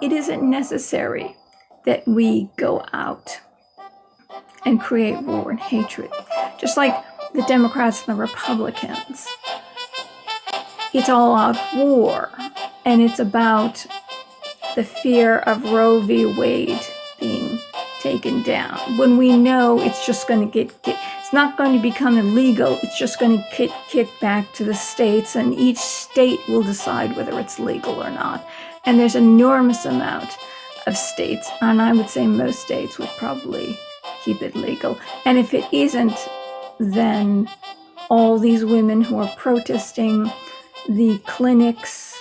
it isn't necessary that we go out and create war and hatred. Just like the Democrats and the Republicans. It's all out war, and it's about the fear of Roe v. Wade being taken down. When we know it's just going to it's not going to become illegal, it's just going to get kicked back to the states, and each state will decide whether it's legal or not. And there's an enormous amount of states, and I would say most states would probably keep it legal. And if it isn't, then all these women who are protesting, the clinics,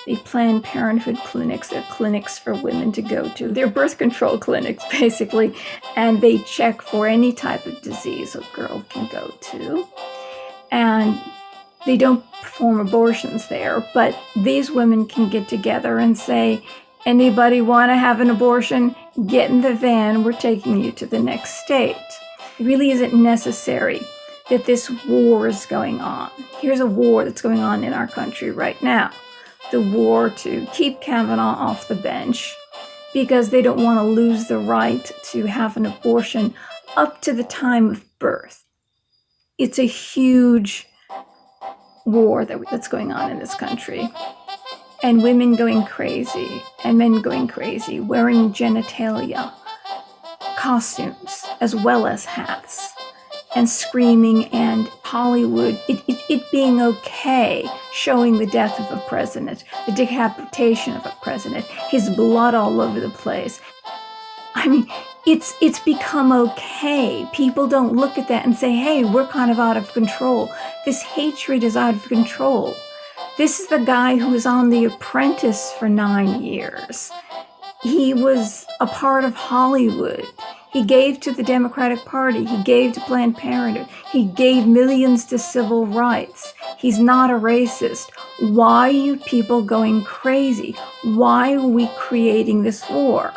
the Planned Parenthood clinics, they're clinics for women to go to. They're birth control clinics, basically, and they check for any type of disease a girl can go to. And they don't perform abortions there, but these women can get together and say, anybody want to have an abortion? Get in the van, we're taking you to the next state. It really isn't necessary that this war is going on. Here's a war that's going on in our country right now. The war to keep Kavanaugh off the bench because they don't want to lose the right to have an abortion up to the time of birth. It's a huge war that's going on in this country. And women going crazy and men going crazy, wearing genitalia, costumes, as well as hats, and screaming, and Hollywood, it being okay, showing the death of a president, the decapitation of a president, his blood all over the place. I mean, it's become okay. People don't look at that and say, hey, we're kind of out of control. This hatred is out of control. This is the guy who was on The Apprentice for 9 years. He was a part of Hollywood. He gave to the Democratic Party. He gave to Planned Parenthood. He gave millions to civil rights. He's not a racist. Why are you people going crazy? Why are we creating this war?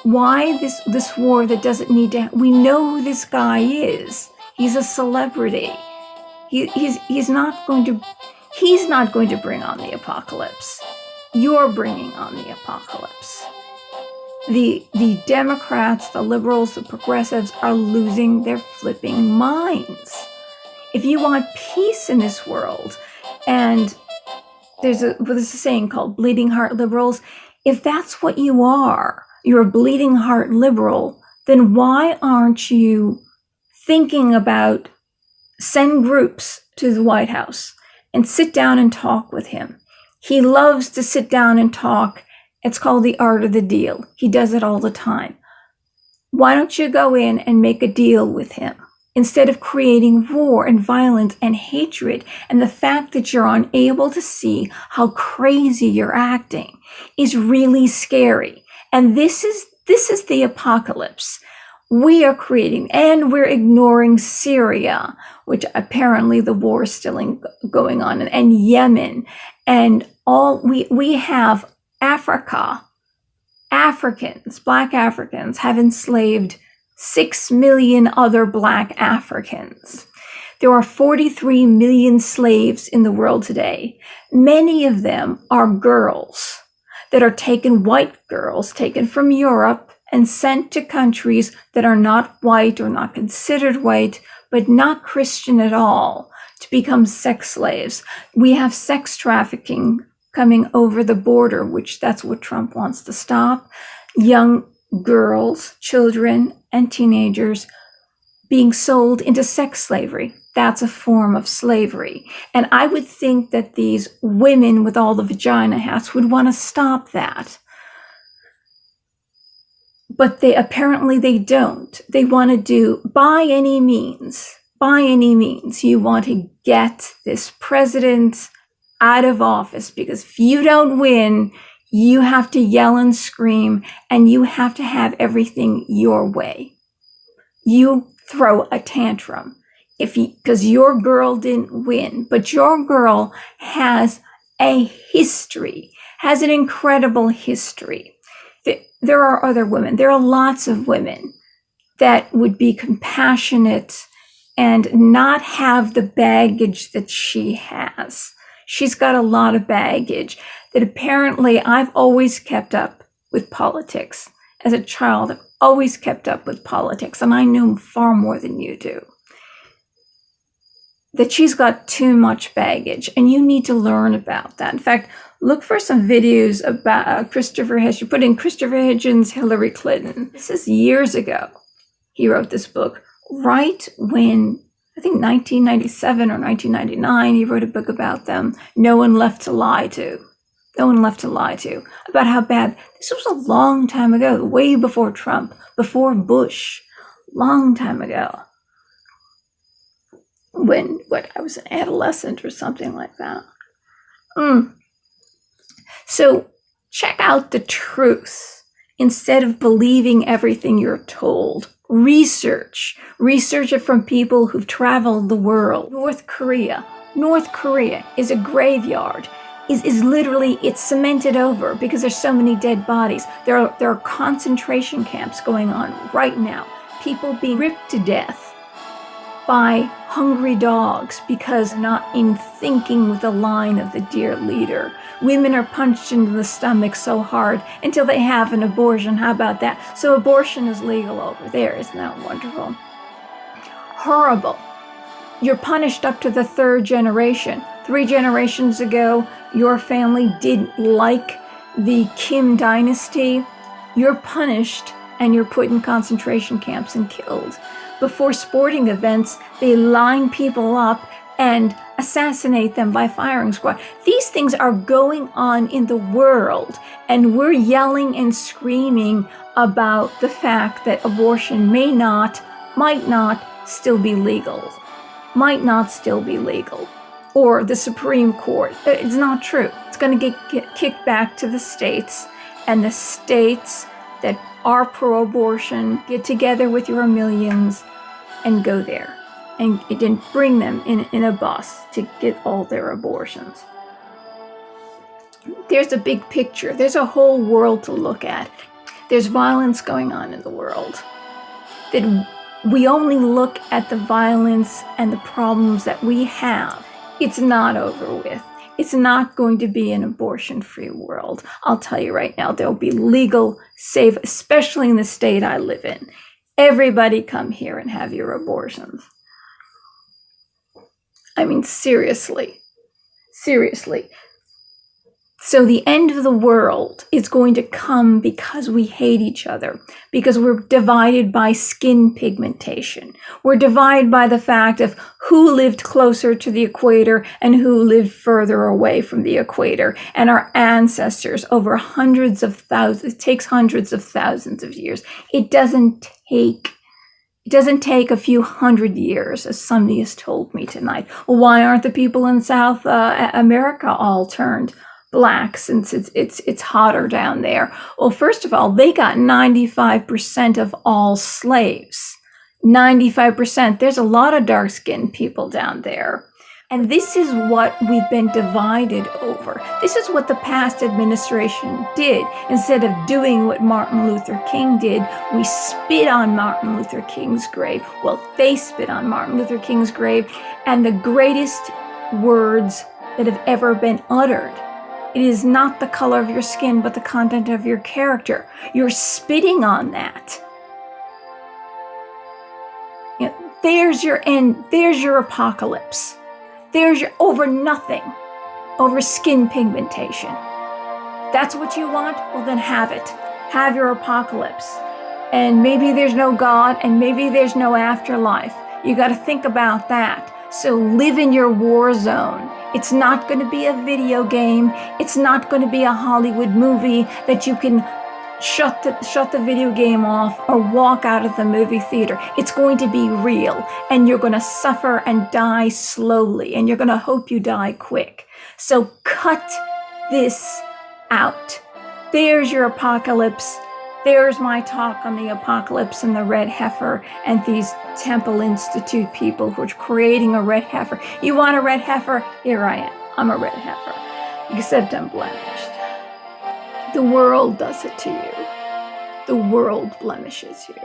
Why this war that doesn't need to... We know who this guy is. He's a celebrity. He's not going to bring on the apocalypse. You're bringing on the apocalypse. The Democrats, the liberals, the progressives are losing their flipping minds. If you want peace in this world, and there's a saying called bleeding heart liberals, if that's what you are, you're a bleeding heart liberal, then why aren't you thinking about send groups to the White House and sit down and talk with him? He loves to sit down and talk. It's called the art of the deal. He does it all the time. Why don't you go in and make a deal with him instead of creating war and violence and hatred? And the fact that you're unable to see how crazy you're acting is really scary. And this is the apocalypse. We are creating, and we're ignoring Syria, which apparently the war is still going on, and Yemen, and all we have Africa. Africans, Black Africans, have enslaved 6 million other Black Africans. There are 43 million slaves in the world today. Many of them are girls that are white girls taken from Europe and sent to countries that are not white or not considered white, but not Christian at all, to become sex slaves. We have sex trafficking coming over the border, which that's what Trump wants to stop. Young girls, children, and teenagers being sold into sex slavery. That's a form of slavery. And I would think that these women with all the vagina hats would want to stop that. But apparently they don't. They want to do, by any means, you want to get this president out of office, because if you don't win, you have to yell and scream, and you have to have everything your way. You throw a tantrum because your girl didn't win, but your girl has a history, has an incredible history. There are other women. There are lots of women that would be compassionate and not have the baggage that she has. She's got a lot of baggage that apparently I've always kept up with politics. As a child, I've always kept up with politics, and I knew far more than you do. That she's got too much baggage, and you need to learn about that. In fact, look for some videos about Christopher Hitchens. You put in Christopher Hitchens, Hillary Clinton. This is years ago. He wrote this book right when, I think 1997 or 1999, he wrote a book about them. No One Left to Lie To. No One Left to Lie To. About how bad, this was a long time ago, way before Trump, before Bush, long time ago. When, I was an adolescent or something like that. So check out the truth instead of believing everything you're told. Research it from people who've traveled the world. North Korea is a graveyard. Is literally, it's cemented over because there's so many dead bodies. There are concentration camps going on right now. People being ripped to death by hungry dogs because they're not in thinking with the line of the dear leader. Women are punched into the stomach so hard until they have an abortion. How about that? So abortion is legal over there. Isn't that wonderful? Horrible. You're punished up to the third generation. 3 generations ago, your family didn't like the Kim dynasty. You're punished and you're put in concentration camps and killed. Before sporting events, they line people up and assassinate them by firing squad. These things are going on in the world, and we're yelling and screaming about the fact that abortion might not still be legal. Might not still be legal. Or the Supreme Court. It's not true. It's going to get kicked back to the states, and the states that are pro-abortion get together with your millions and go there and then bring them in a bus to get all their abortions. There's a big picture. There's a whole world to look at. There's violence going on in the world. That we only look at the violence and the problems that we have. It's not over with. It's not going to be an abortion-free world. I'll tell you right now, there'll be legal, safe, especially in the state I live in. Everybody come here and have your abortions. I mean, seriously. So the end of the world is going to come because we hate each other, because we're divided by skin pigmentation. We're divided by the fact of who lived closer to the equator and who lived further away from the equator. And our ancestors over hundreds of thousands, it takes hundreds of thousands of years. It doesn't take a few hundred years, as somebody has told me tonight. Well, why aren't the people in South America all turned black since it's hotter down there? Well, first of all, they got 95% of all slaves. 95%. There's a lot of dark-skinned people down there. And this is what we've been divided over. This is what the past administration did. Instead of doing what Martin Luther King did, we spit on Martin Luther King's grave. Well, they spit on Martin Luther King's grave, and the greatest words that have ever been uttered. It is not the color of your skin, but the content of your character. You're spitting on that. You know, there's your end. There's your apocalypse. There's your over nothing, over skin pigmentation. That's what you want? Well, then have it. Have your apocalypse. And maybe there's no God, and maybe there's no afterlife. You got to think about that. So live in your war zone. It's not going to be a video game. It's not going to be a Hollywood movie that you can shut the video game off or walk out of the movie theater. It's going to be real, and you're going to suffer and die slowly, and you're going to hope you die quick. So cut this out. There's your apocalypse. There's my talk on the apocalypse and the red heifer and these Temple Institute people who are creating a red heifer. You want a red heifer? Here I am. I'm a red heifer, except I'm blemished. The world does it to you. The world blemishes you.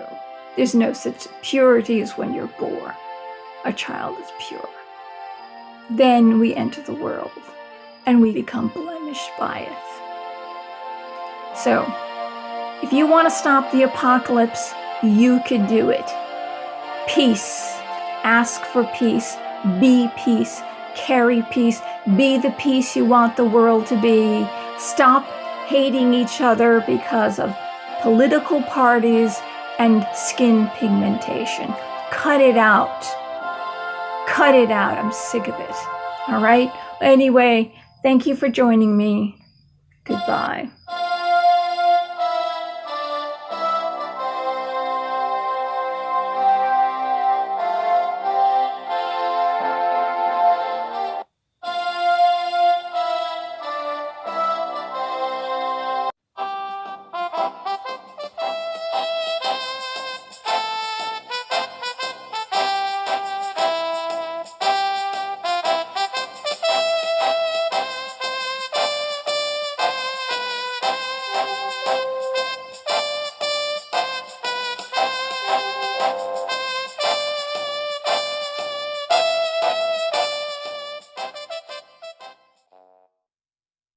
There's no such purity as when you're born. A child is pure. Then we enter the world. and we become blemished by it. So, if you want to stop the apocalypse, you could do it. Peace. Ask for peace. Be peace. Carry peace. Be the peace you want the world to be. Stop hating each other because of political parties and skin pigmentation. Cut it out. Cut it out. I'm sick of it. All right? Anyway, thank you for joining me. Goodbye.